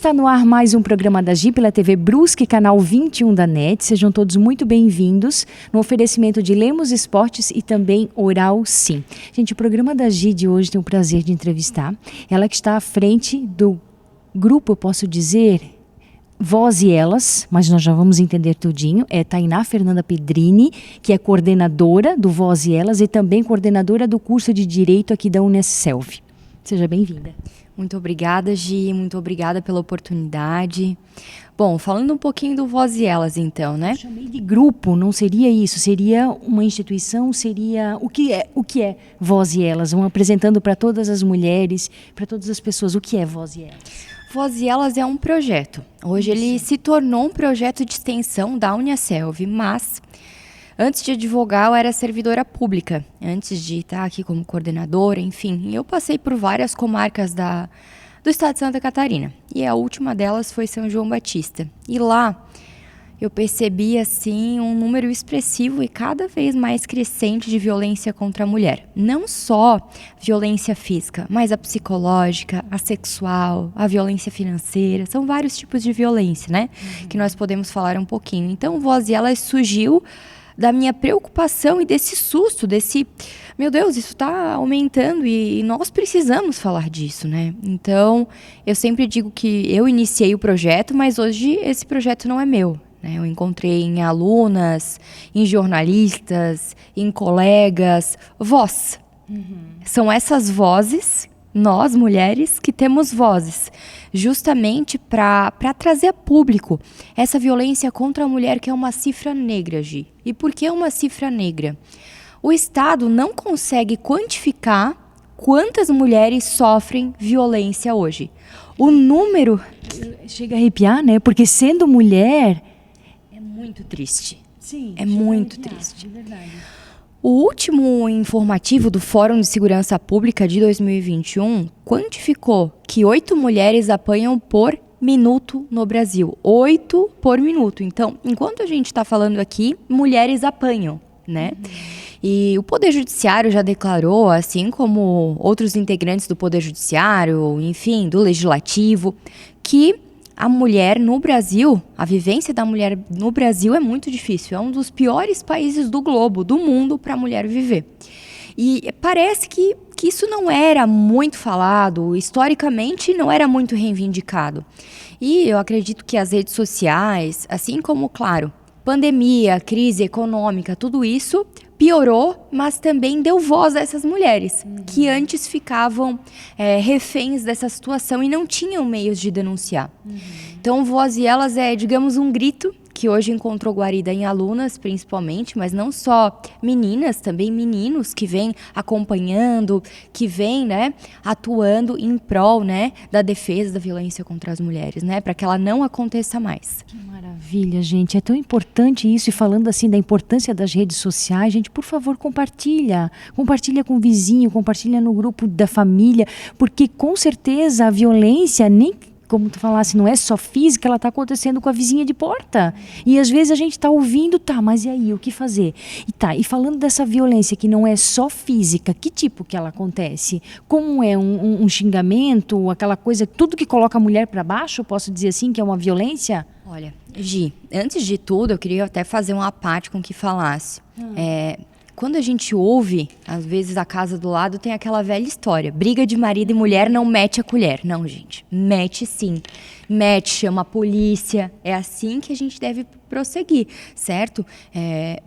Está no ar mais um programa da Gi pela TV Brusque, canal 21 da NET. Sejam todos muito bem-vindos no oferecimento de Lemos Esportes e também Oral Sim. Gente, o programa da Gi de hoje tem o prazer de entrevistar ela que está à frente do grupo, eu posso dizer, Voz e Elas, mas nós já vamos entender tudinho. É Tainá Fernanda Pedrini, que é coordenadora do Voz e Elas e também coordenadora do curso de Direito aqui da Unicef. Seja bem-vinda. Muito obrigada, Gi, muito obrigada pela oportunidade. Bom, falando um pouquinho do Voz e Elas, então, né? Eu chamei de grupo, não seria isso? Seria uma instituição, seria... O que é Voz e Elas? Vão apresentando para todas as mulheres, para todas as pessoas, o que é Voz e Elas? Voz e Elas é um projeto. Hoje ele se tornou um projeto de extensão da Unicef, mas... Antes de advogar, eu era servidora pública. Antes de estar aqui como coordenadora, enfim. Eu passei por várias comarcas do estado de Santa Catarina. E a última delas foi São João Batista. E lá eu percebi, assim, um número expressivo e cada vez mais crescente de violência contra a mulher. Não só violência física, mas a psicológica, a sexual, a violência financeira. São vários tipos de violência, né? Que nós podemos falar um pouquinho. Então, Voz e Elas surgiu da minha preocupação e desse susto, meu Deus, isso está aumentando e nós precisamos falar disso, né? Então, eu sempre digo que eu iniciei o projeto, mas hoje esse projeto não é meu, né? Eu encontrei em alunas, em jornalistas, em colegas, voz. São essas vozes, nós mulheres, que temos vozes, justamente para trazer a público essa violência contra a mulher, que é uma cifra negra, Gi. E por que uma cifra negra? O Estado não consegue quantificar quantas mulheres sofrem violência hoje. O número... Chega a arrepiar, né? Porque sendo mulher... É muito triste. Sim, é muito triste. É verdade. O último informativo do Fórum de Segurança Pública de 2021 quantificou que 8 mulheres apanham por minuto no Brasil. 8 por minuto. Então, enquanto a gente está falando aqui, mulheres apanham, né? E o Poder Judiciário já declarou, assim como outros integrantes do Poder Judiciário, enfim, do Legislativo, que a mulher no Brasil, a vivência da mulher no Brasil é muito difícil. É um dos piores países do globo, do mundo, para a mulher viver. E parece que isso não era muito falado, historicamente não era muito reivindicado. E eu acredito que as redes sociais, assim como, claro, pandemia, crise econômica, tudo isso piorou, mas também deu voz a essas mulheres que antes ficavam reféns dessa situação e não tinham meios de denunciar. Então, Voz e Elas é, digamos, um grito que hoje encontrou guarida em alunas, principalmente, mas não só meninas, também meninos que vêm acompanhando, que vêm, né, atuando em prol, né, da defesa da violência contra as mulheres, né, para que ela não aconteça mais. Que maravilha, gente. É tão importante isso. E falando assim da importância das redes sociais, gente, por favor, compartilha. Compartilha com o vizinho, compartilha no grupo da família, porque com certeza a violência nem... Como tu falasse, não é só física, ela está acontecendo com a vizinha de porta. E às vezes a gente está ouvindo, mas e aí, o que fazer? E falando dessa violência que não é só física, que tipo que ela acontece? Como é um xingamento, aquela coisa, tudo que coloca a mulher para baixo, posso dizer assim, que é uma violência? Olha, Gi, antes de tudo, eu queria até fazer uma parte com o que falasse. Quando a gente ouve, às vezes a casa do lado tem aquela velha história. Briga de marido e mulher não mete a colher. Não, gente. Mete sim. Mete, chama a polícia. É assim que a gente deve prosseguir, certo?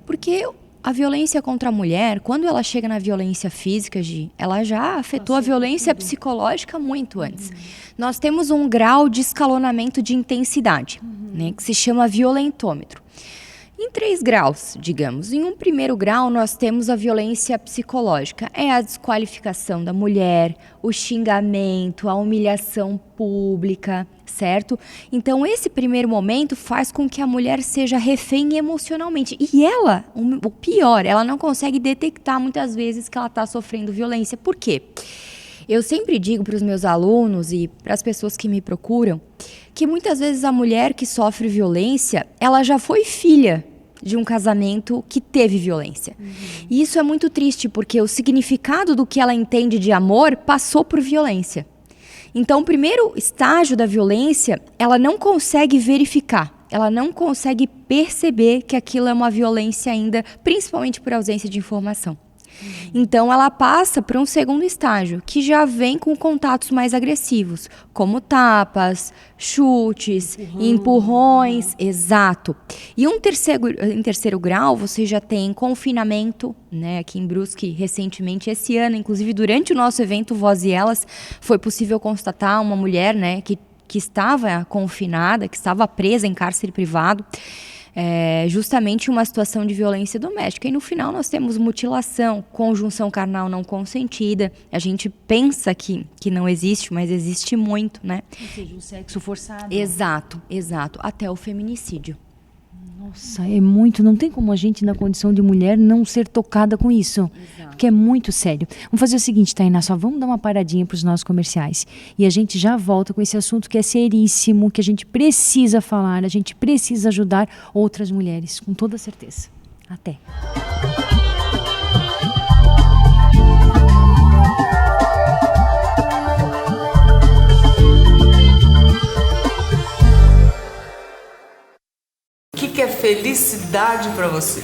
Porque a violência contra a mulher, quando ela chega na violência física, Gi, ela já afetou a violência psicológica muito antes. Nós temos um grau de escalonamento de intensidade, né, que se chama violentômetro. Em 3 graus, digamos. Em um primeiro grau, nós temos a violência psicológica. É a desqualificação da mulher, o xingamento, a humilhação pública, certo? Então, esse primeiro momento faz com que a mulher seja refém emocionalmente. E ela, o pior, ela não consegue detectar muitas vezes que ela está sofrendo violência. Por quê? Eu sempre digo para os meus alunos e para as pessoas que me procuram que muitas vezes a mulher que sofre violência, ela já foi filha de um casamento que teve violência. E isso é muito triste, porque o significado do que ela entende de amor passou por violência. Então, o primeiro estágio da violência, ela não consegue verificar, ela não consegue perceber que aquilo é uma violência ainda, principalmente por ausência de informação. Então, ela passa para um segundo estágio, que já vem com contatos mais agressivos, como tapas, chutes, empurrões, exato. E em terceiro grau, você já tem confinamento, né? Aqui em Brusque, recentemente, esse ano, inclusive durante o nosso evento Voz e Elas, foi possível constatar uma mulher, né, que estava confinada, que estava presa em cárcere privado, justamente uma situação de violência doméstica. E no final nós temos mutilação, conjunção carnal não consentida. A gente pensa que não existe, mas existe muito, né? Ou seja, o sexo forçado. Exato, até o feminicídio. Nossa, é muito, não tem como a gente na condição de mulher não ser tocada com isso, exato, porque é muito sério. Vamos fazer o seguinte, Tainá, só vamos dar uma paradinha para os nossos comerciais e a gente já volta com esse assunto que é seríssimo, que a gente precisa falar, a gente precisa ajudar outras mulheres, com toda certeza. Até. O que é felicidade para você?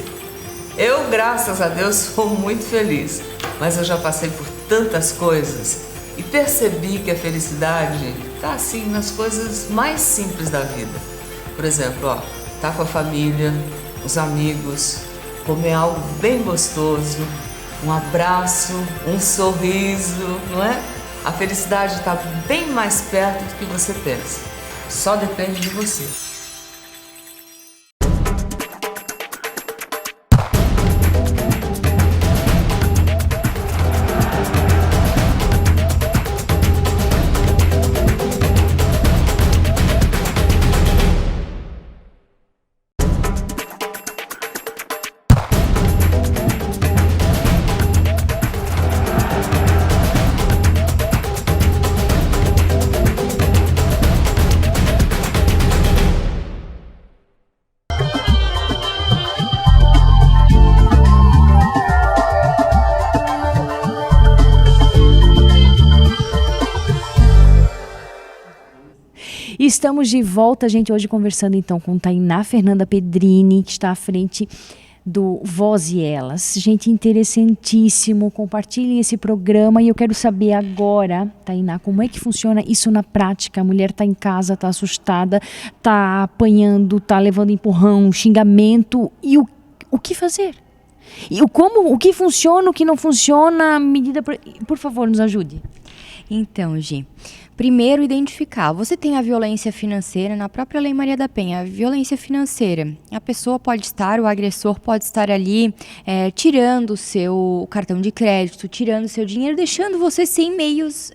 Eu, graças a Deus, sou muito feliz, mas eu já passei por tantas coisas e percebi que a felicidade está assim nas coisas mais simples da vida. Por exemplo, tá com a família, os amigos, comer algo bem gostoso, um abraço, um sorriso, não é? A felicidade está bem mais perto do que você pensa. Só depende de você. Estamos de volta, gente, hoje conversando então com Tainá Fernanda Pedrini, que está à frente do Voz e Elas. Gente, interessantíssimo, compartilhem esse programa e eu quero saber agora, Tainá, como é que funciona isso na prática? A mulher está em casa, está assustada, está apanhando, está levando empurrão, xingamento e o que fazer? E o que funciona, o que não funciona, medida... Por favor, nos ajude. Então, Gi, primeiro identificar. Você tem a violência financeira na própria Lei Maria da Penha. A violência financeira, a pessoa pode estar, o agressor pode estar ali tirando o seu cartão de crédito, tirando o seu dinheiro, deixando você sem meios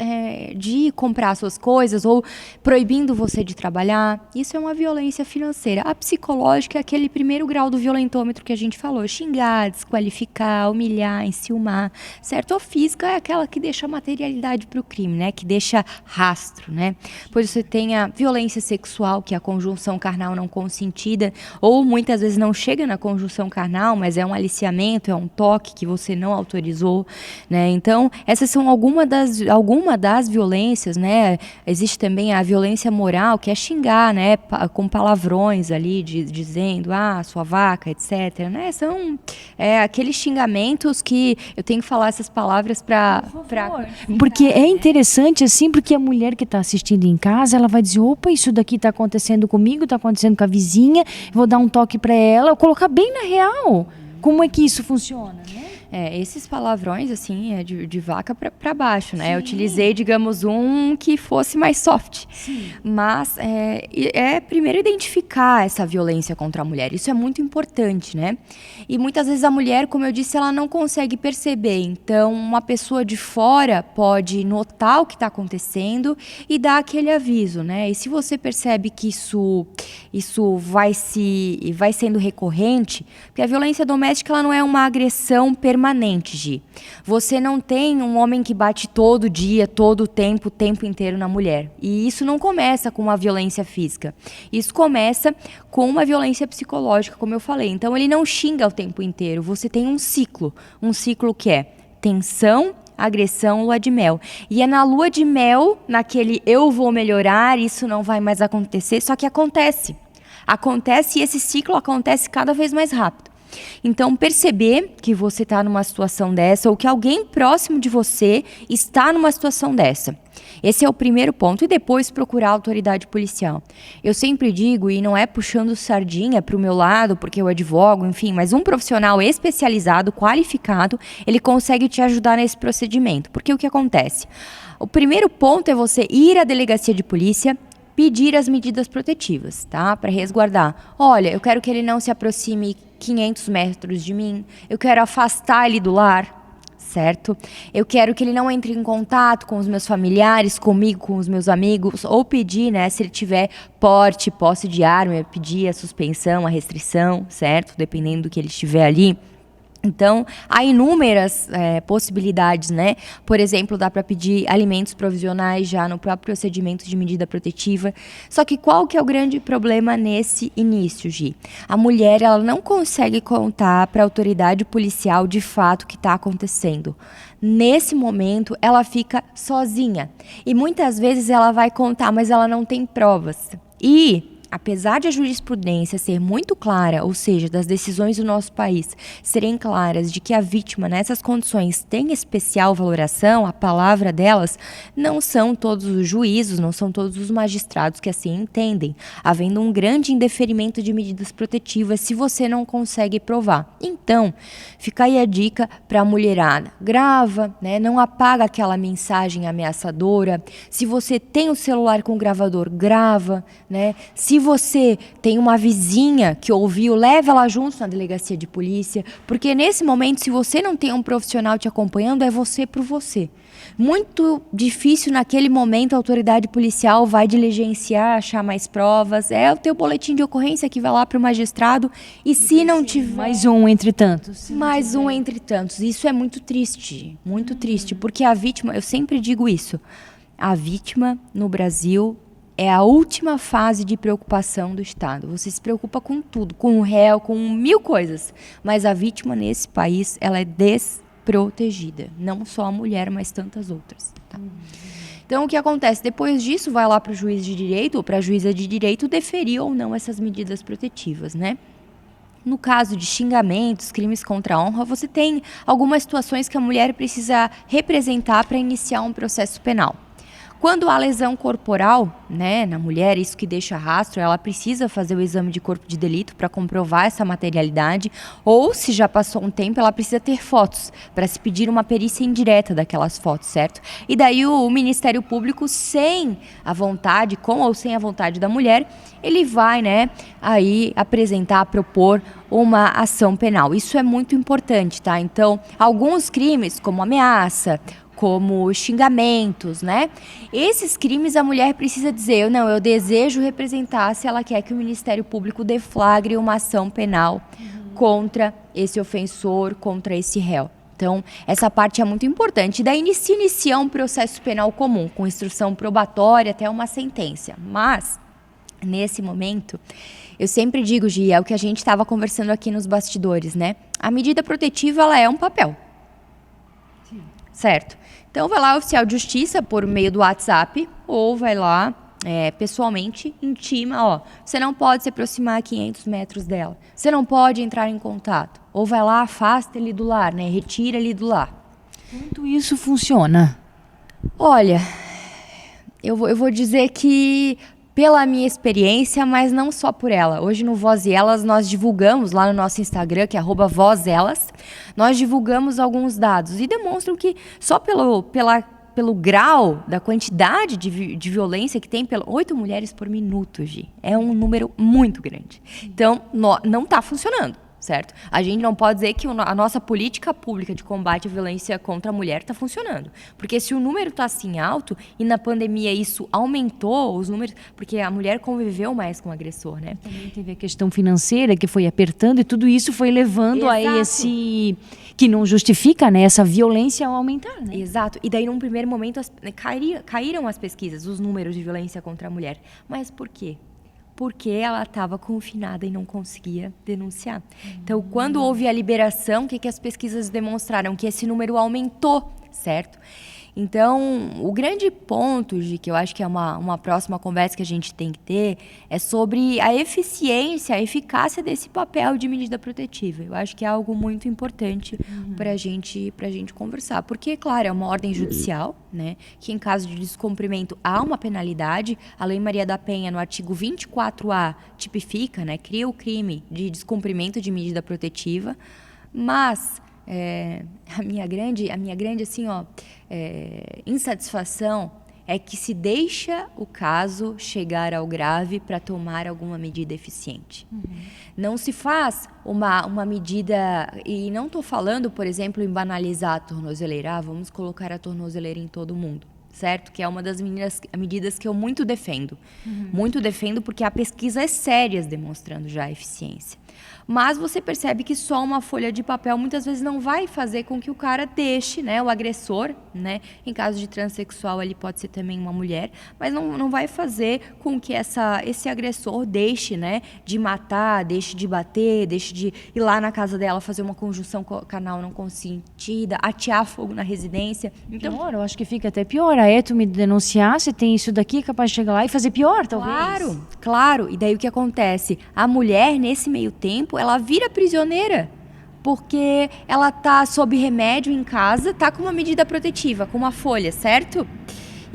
de comprar suas coisas ou proibindo você de trabalhar. Isso é uma violência financeira. A psicológica é aquele primeiro grau do violentômetro que a gente falou. Xingar, desqualificar, humilhar, enciumar. Certo? A física é aquela que deixa a materialidade para o crime, né? Que deixa rastro, né? Pois você tem a violência sexual, que é a conjunção carnal não consentida, ou muitas vezes não chega na conjunção carnal, mas é um aliciamento, é um toque que você não autorizou, né? Então, essas são alguma das violências, né? Existe também a violência moral, que é xingar, né? Com palavrões ali, dizendo, sua vaca, etc, né? São aqueles xingamentos que eu tenho que falar essas palavras para porque é interessante assim, porque a mulher que está assistindo em casa, ela vai dizer, opa, isso daqui está acontecendo comigo, está acontecendo com a vizinha, vou dar um toque para ela, colocar bem na real. Como é que isso funciona, né? Esses palavrões, assim, de vaca para baixo, né? Sim. Eu utilizei, digamos, um que fosse mais soft. Sim. Mas primeiro identificar essa violência contra a mulher. Isso é muito importante, né? E muitas vezes a mulher, como eu disse, ela não consegue perceber. Então, uma pessoa de fora pode notar o que está acontecendo e dar aquele aviso, né? E se você percebe que isso vai sendo recorrente, porque a violência doméstica ela não é uma agressão permanente, Gi. Você não tem um homem que bate todo dia, todo o tempo inteiro na mulher. E isso não começa com uma violência física. Isso começa com uma violência psicológica, como eu falei. Então, ele não xinga o tempo inteiro. Você tem um ciclo que é tensão, agressão, lua de mel. E é na lua de mel, naquele eu vou melhorar, isso não vai mais acontecer, só que acontece. Acontece e esse ciclo acontece cada vez mais rápido. Então, perceber que você está numa situação dessa ou que alguém próximo de você está numa situação dessa. Esse é o primeiro ponto. E depois procurar a autoridade policial. Eu sempre digo, e não é puxando sardinha para o meu lado, porque eu advogo, enfim, mas um profissional especializado, qualificado, ele consegue te ajudar nesse procedimento. Porque o que acontece? O primeiro ponto é você ir à delegacia de polícia, pedir as medidas protetivas, tá? Para resguardar. Olha, eu quero que ele não se aproxime 500 metros de mim. Eu quero afastar ele do lar, certo? Eu quero que ele não entre em contato com os meus familiares, comigo, com os meus amigos. Ou pedir, né? Se ele tiver porte, posse de arma, pedir a suspensão, a restrição, certo? Dependendo do que ele estiver ali. Então, há inúmeras possibilidades, né? Por exemplo, dá para pedir alimentos provisionais já no próprio procedimento de medida protetiva. Só que qual que é o grande problema nesse início, Gi? A mulher, ela não consegue contar para a autoridade policial de fato o que está acontecendo. Nesse momento, ela fica sozinha. E muitas vezes ela vai contar, mas ela não tem provas. E apesar de a jurisprudência ser muito clara, ou seja, das decisões do nosso país serem claras de que a vítima nessas condições tem especial valoração, a palavra delas, não são todos os juízos, não são todos os magistrados que assim entendem, havendo um grande indeferimento de medidas protetivas se você não consegue provar. Então, fica aí a dica para a mulherada. Grava, né? Não apaga aquela mensagem ameaçadora. Se você tem o celular com gravador, grava, né? Se você tem uma vizinha que ouviu, leva ela junto na delegacia de polícia, porque nesse momento, se você não tem um profissional te acompanhando, é você por você. Muito difícil naquele momento a autoridade policial vai diligenciar, achar mais provas, é o teu boletim de ocorrência que vai lá para o magistrado e se não tiver... Mais um entre tantos. Mais um entre tantos. Isso é muito triste, porque a vítima, eu sempre digo isso, a vítima no Brasil é a última fase de preocupação do Estado. Você se preocupa com tudo, com o réu, com 1000 coisas. Mas a vítima nesse país, ela é desprotegida. Não só a mulher, mas tantas outras. Tá? Então, o que acontece? Depois disso, vai lá para o juiz de direito, ou para a juíza de direito, deferir ou não essas medidas protetivas, né? No caso de xingamentos, crimes contra a honra, você tem algumas situações que a mulher precisa representar para iniciar um processo penal. Quando há lesão corporal, né, na mulher, isso que deixa rastro, ela precisa fazer o exame de corpo de delito para comprovar essa materialidade, ou se já passou um tempo, ela precisa ter fotos para se pedir uma perícia indireta daquelas fotos, certo? E daí o Ministério Público, sem a vontade, com ou sem a vontade da mulher, ele vai, né, aí apresentar, propor uma ação penal. Isso é muito importante, tá? Então, alguns crimes, como ameaça, como xingamentos, né? Esses crimes a mulher precisa dizer, não, eu desejo representar se ela quer que o Ministério Público deflagre uma ação penal contra esse ofensor, contra esse réu. Então, essa parte é muito importante. Daí se inicia um processo penal comum, com instrução probatória até uma sentença. Mas, nesse momento, eu sempre digo, Gi, é o que a gente estava conversando aqui nos bastidores, né? A medida protetiva, ela é um papel. Sim. Certo? Então, vai lá o oficial de justiça por meio do WhatsApp ou vai lá pessoalmente, intima, ó, você não pode se aproximar a 500 metros dela, você não pode entrar em contato. Ou vai lá, afasta ele do lar, né? Retira ele do lar. Quanto isso funciona? Olha, eu vou dizer que pela minha experiência, mas não só por ela. Hoje no Voz e Elas nós divulgamos lá no nosso Instagram, que é @vozelas, nós divulgamos alguns dados e demonstram que só pelo grau da quantidade de violência que tem, 8 mulheres por minuto, Gi, é um número muito grande. Então, não está funcionando. Certo? A gente não pode dizer que a nossa política pública de combate à violência contra a mulher está funcionando. Porque se o número está assim alto e na pandemia isso aumentou os números, porque a mulher conviveu mais com o agressor, né? Também teve a questão financeira que foi apertando e tudo isso foi levando a esse... que não justifica, né, essa violência ao aumentar, né? Exato. E daí, num primeiro momento, caíram as pesquisas, os números de violência contra a mulher. Mas por quê? Porque ela estava confinada e não conseguia denunciar. Então, quando houve a liberação, o que as pesquisas demonstraram? Que esse número aumentou, certo? Então, o grande ponto, Gi, que eu acho que é uma próxima conversa que a gente tem que ter, é sobre a eficiência, a eficácia desse papel de medida protetiva. Eu acho que é algo muito importante para a gente conversar. Porque, claro, é uma ordem judicial, né, que em caso de descumprimento há uma penalidade. A Lei Maria da Penha, no artigo 24A, tipifica, né, cria o crime de descumprimento de medida protetiva, mas... a minha grande assim, insatisfação é que se deixa o caso chegar ao grave para tomar alguma medida eficiente. Não se faz uma medida, e não estou falando, por exemplo, em banalizar a tornozeleira, vamos colocar a tornozeleira em todo mundo, certo? Que é uma das medidas que eu muito defendo. Muito defendo porque há pesquisas sérias demonstrando já a eficiência. Mas você percebe que só uma folha de papel muitas vezes não vai fazer com que o cara deixe, né, o agressor, né, em caso de transexual ele pode ser também uma mulher, mas não vai fazer com que esse agressor deixe, né, de matar, deixe de bater, deixe de ir lá na casa dela fazer uma conjunção carnal não consentida, atear fogo na residência. Então, pior, eu acho que fica até pior. A tu me denunciar, você tem isso daqui, é capaz de chegar lá e fazer pior, talvez. Claro. E daí o que acontece? A mulher, nesse meio tempo, ela vira prisioneira, porque ela tá sob remédio em casa, tá com uma medida protetiva, com uma folha, certo?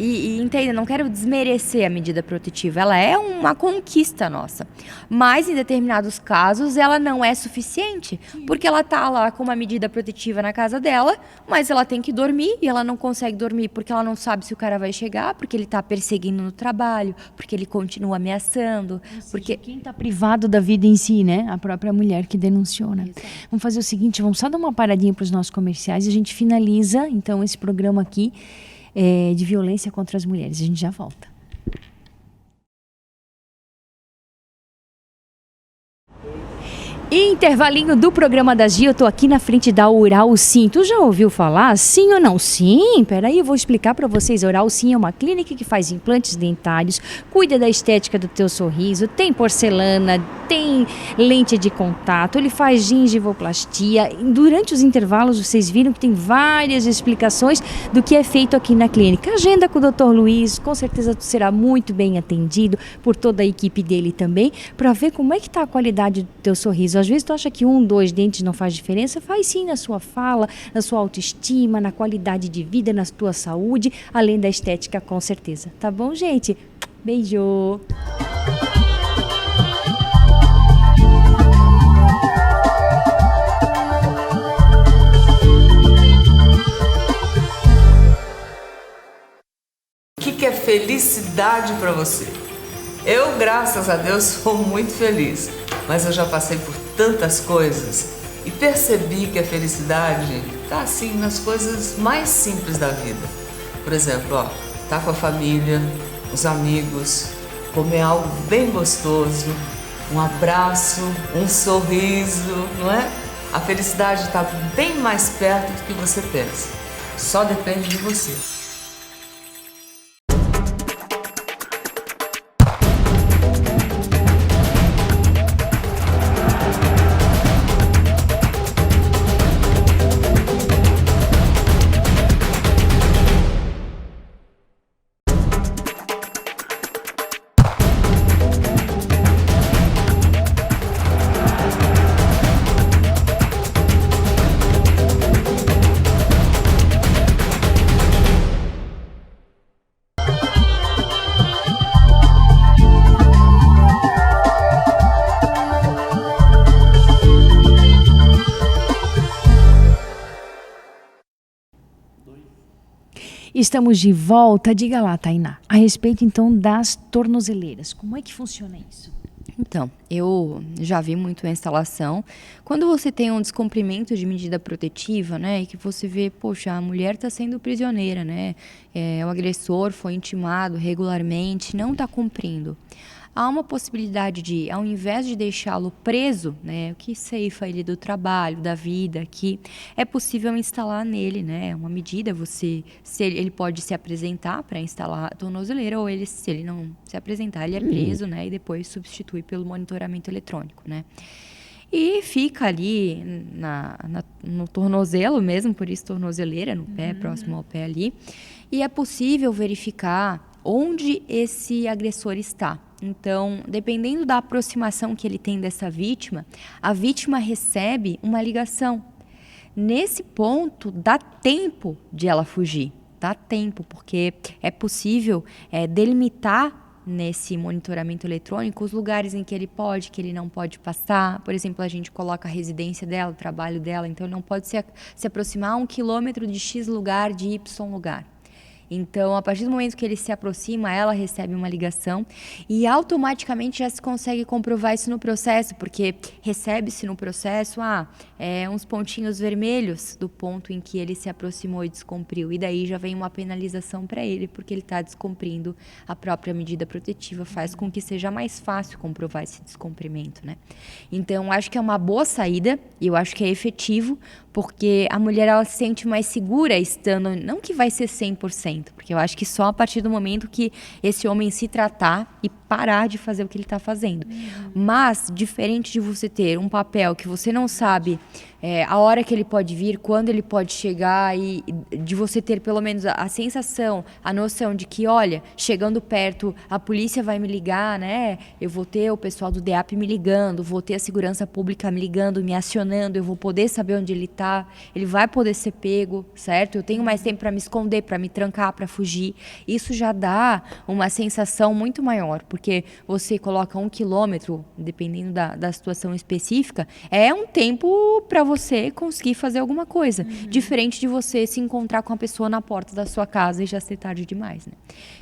E entenda, não quero desmerecer a medida protetiva, ela é uma conquista nossa. Mas, em determinados casos, ela não é suficiente, porque ela tá lá com uma medida protetiva na casa dela, mas ela tem que dormir, e ela não consegue dormir porque ela não sabe se o cara vai chegar, porque ele tá perseguindo no trabalho, porque ele continua ameaçando. Porque quem tá privado da vida em si, né? A própria mulher que denunciou, né? Exato. Vamos fazer o seguinte, vamos só dar uma paradinha para os nossos comerciais e a gente finaliza, então, esse programa aqui, de violência contra as mulheres. A gente já volta. Intervalinho do programa da Gi, eu tô aqui na frente da Oral Sim. Tu já ouviu falar? Sim ou não? Sim? Peraí, eu vou explicar para vocês. A Oral Sim é uma clínica que faz implantes dentários, cuida da estética do teu sorriso, tem porcelana, tem lente de contato, ele faz gengivoplastia. Durante os intervalos vocês viram que tem várias explicações do que é feito aqui na clínica. Agenda com o Dr. Luiz, com certeza tu será muito bem atendido por toda a equipe dele também, para ver como é que tá a qualidade do teu sorriso. Às vezes tu acha que 1, 2 dentes não faz diferença, faz sim na sua fala, na sua autoestima, na qualidade de vida, na tua saúde, além da estética, com certeza. Tá bom, gente? Beijo! O que é felicidade para você? Eu, graças a Deus, sou muito feliz, mas eu já passei por tantas coisas e percebi que a felicidade tá assim nas coisas mais simples da vida. Por exemplo, tá com a família, os amigos, comer algo bem gostoso, um abraço, um sorriso, não é? A felicidade está bem mais perto do que você pensa. Só depende de você. Estamos de volta. Diga lá, Tainá, a respeito então das tornozeleiras. Como é que funciona isso? Então, eu já vi muito a instalação. Quando você tem um descumprimento de medida protetiva, né, e que você vê, poxa, a mulher está sendo prisioneira, né, o agressor foi intimado regularmente, não está cumprindo. Há uma possibilidade de, ao invés de deixá-lo preso, né, o que ceifa ele do trabalho, da vida, que é possível instalar nele, né, uma medida, ele pode se apresentar para instalar a tornozeleira, ou se ele não se apresentar, ele é preso, né, e depois substitui pelo monitoramento eletrônico, né. e fica ali no tornozelo mesmo, por isso tornozeleira, no pé, próximo ao pé ali. E é possível verificar onde esse agressor está. Então, dependendo da aproximação que ele tem dessa vítima, a vítima recebe uma ligação. Nesse ponto, dá tempo de ela fugir. Dá tempo, porque é possível delimitar nesse monitoramento eletrônico os lugares em que ele pode, que ele não pode passar. Por exemplo, a gente coloca a residência dela, o trabalho dela, então ele não pode se aproximar a 1 quilômetro de X lugar, de Y lugar. Então, a partir do momento que ele se aproxima, ela recebe uma ligação e automaticamente já se consegue comprovar isso no processo, porque recebe-se no processo uns pontinhos vermelhos do ponto em que ele se aproximou e descumpriu. E daí já vem uma penalização para ele, porque ele está descumprindo a própria medida protetiva, faz com que seja mais fácil comprovar esse descumprimento, né? Então, acho que é uma boa saída e eu acho que é efetivo, porque a mulher ela se sente mais segura estando, não que vai ser 100%, porque eu acho que só a partir do momento que esse homem se tratar e parar de fazer o que ele está fazendo. Mas, diferente de você ter um papel que você não sabe a hora que ele pode vir, quando ele pode chegar, e de você ter pelo menos a sensação, a noção de que, olha, chegando perto, a polícia vai me ligar, né? Eu vou ter o pessoal do DEAP me ligando, vou ter a segurança pública me ligando, me acionando, eu vou poder saber onde ele está, ele vai poder ser pego, certo? Eu tenho mais tempo para me esconder, para me trancar, para fugir. Isso já dá uma sensação muito maior, porque você coloca 1 quilômetro, dependendo da situação específica, é um tempo para você conseguir fazer alguma coisa. Diferente de você se encontrar com a pessoa na porta da sua casa e já ser tarde demais, né?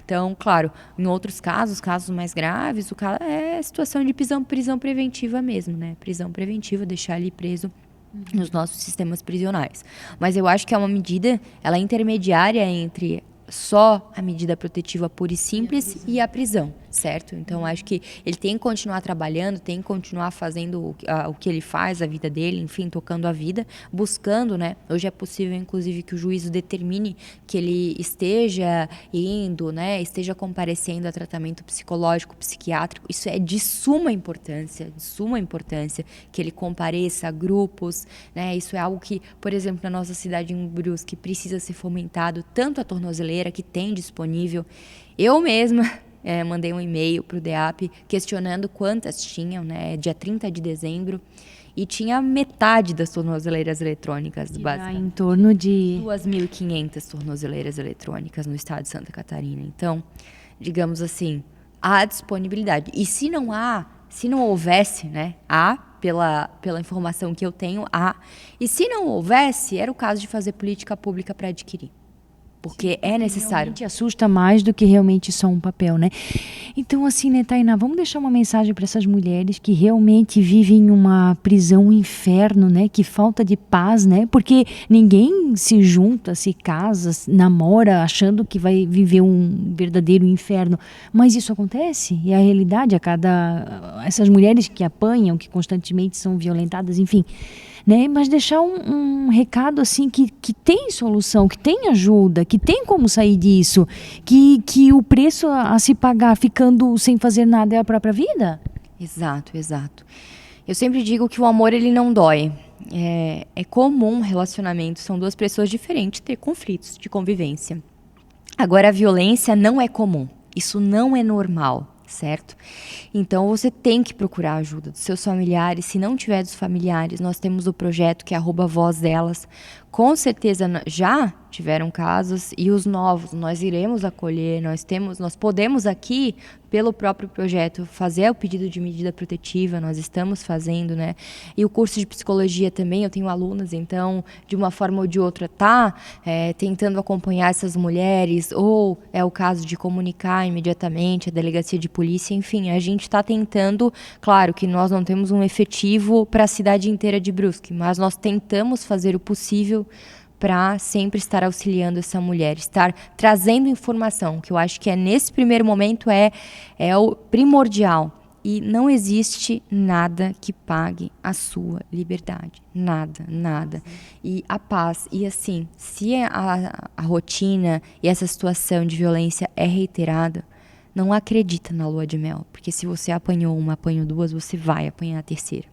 Então, claro, em outros casos mais graves, o cara é situação de prisão preventiva mesmo, né? Prisão preventiva, deixar ele preso nos nossos sistemas prisionais. Mas eu acho que é uma medida, ela é intermediária entre só a medida protetiva pura e simples e a prisão, certo? Então, acho que ele tem que continuar trabalhando, tem que continuar fazendo o que ele faz, a vida dele, enfim, tocando a vida, buscando, né? Hoje é possível, inclusive, que o juízo determine que ele esteja indo, né? Esteja comparecendo a tratamento psicológico, psiquiátrico. Isso é de suma importância que ele compareça a grupos, né? Isso é algo que, por exemplo, na nossa cidade em Brusque, precisa ser fomentado, tanto a tornozeleira que tem disponível. Eu mesma mandei um e-mail para o DEAP questionando quantas tinham, né? Dia 30 de dezembro. E tinha metade das tornozeleiras eletrônicas, basicamente. Em torno de 2.500 tornozeleiras eletrônicas no estado de Santa Catarina. Então, digamos assim, há disponibilidade. E se não houvesse, né? Pela informação que eu tenho, há. E se não houvesse, era o caso de fazer política pública para adquirir. Porque é necessário. Realmente assusta mais do que realmente só um papel, né? Então, assim, né, Tainá, vamos deixar uma mensagem para essas mulheres que realmente vivem uma prisão, um inferno, né? Que falta de paz, né? Porque ninguém se junta, se casa, namora achando que vai viver um verdadeiro inferno. Mas isso acontece, e a realidade essas mulheres que apanham, que constantemente são violentadas, enfim, né? Mas deixar um recado assim que tem solução, que tem ajuda, que tem como sair disso, que o preço a se pagar ficando sem fazer nada é a própria vida. Exato. Eu sempre digo que o amor ele não dói. É comum relacionamento, são duas pessoas diferentes ter conflitos de convivência. Agora, a violência não é comum, isso não é normal. Certo? Então, você tem que procurar a ajuda dos seus familiares. Se não tiver dos familiares, nós temos o projeto que é @vozdelas. Com certeza já tiveram casos e os novos nós iremos acolher. Nós podemos aqui, pelo próprio projeto, fazer o pedido de medida protetiva. Nós estamos fazendo, né? E o curso de psicologia também, eu tenho alunas, então, de uma forma ou de outra, tentando acompanhar essas mulheres, ou é o caso de comunicar imediatamente a delegacia de polícia, enfim, a gente está tentando, claro que nós não temos um efetivo para a cidade inteira de Brusque, mas nós tentamos fazer o possível para sempre estar auxiliando essa mulher, estar trazendo informação, que eu acho que nesse primeiro momento é o primordial. E não existe nada que pague a sua liberdade. Nada. E a paz. E assim, se a rotina e essa situação de violência é reiterada, não acredita na lua de mel. Porque se você apanhou uma, apanhou duas, você vai apanhar a terceira.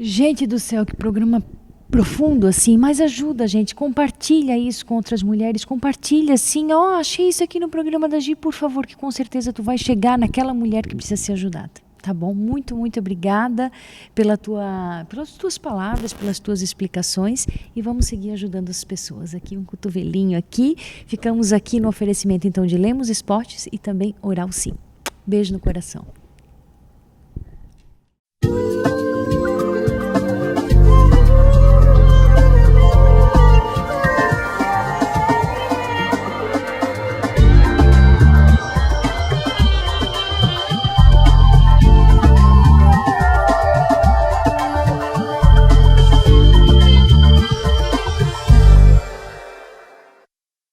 Gente do céu, que programa profundo assim, mas ajuda a gente, compartilha isso com outras mulheres, compartilha assim, achei isso aqui no programa da Gi, por favor, que com certeza tu vai chegar naquela mulher que precisa ser ajudada. Tá bom? Muito, muito obrigada pelas tuas palavras, pelas tuas explicações, e vamos seguir ajudando as pessoas. Aqui um cotovelinho aqui, ficamos aqui no oferecimento então de Lemos Esportes e também Oral Sim. Beijo no coração.